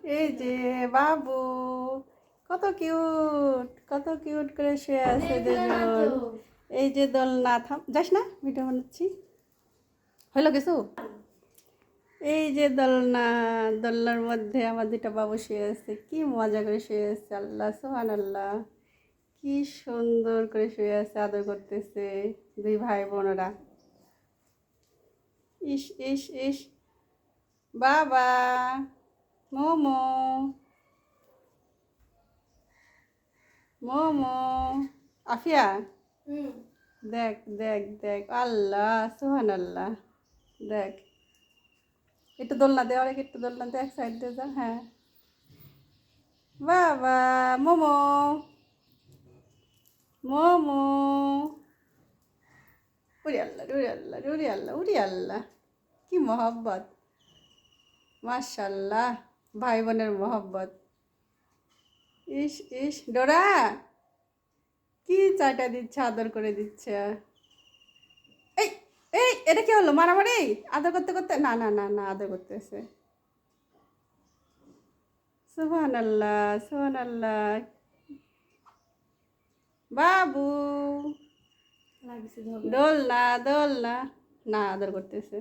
এই যে বাবু, কত কিউট করে শুয়ে আছে দুজন। এই যে দোলনা, থাম যাস না, ভিডিও বানাচ্ছি। হইলো কিছু? এই যে দোলনা, দোলনার মধ্যে আমার দুটা বাবু শুয়ে আছে, কি মজা করে শুয়ে আছে। আল্লাহ সুবহানাল্লাহ, কি সুন্দর করে শুয়ে আছে, আদর করতেছে দুই ভাই বোনেরা। ইস ইস ইস, বাবা, মোমো, মোমো, আফিয়া, দেখ দেখ দেখ, আল্লাহ সুবহানাল্লাহ, দেখ। একটু দোলনা দে, অনেক একটু দোলনা দে, এক সাইড দিয়ে যা। হ্যাঁ, বাবা, মোমো, মোমো, উড়ি আল্লাহ উড়ি আল্লাহ উড়ি আল্লাহ উড়ি আল্লাহ, কি মহব্বত, মাশাল্লাহ, ভাই বোনের মহব্বত। ইস ইস, ডোরা কি চাটা দিচ্ছে, আদর করে দিচ্ছে। এই এই, এটা কি হলো, মারামারি? আদর করতে করতে, না না না না, আদর করতেছে। সুবহানাল্লাহ সুবহানাল্লাহ, বাবু, দোলনা দোলনা, না আদর করতেছে।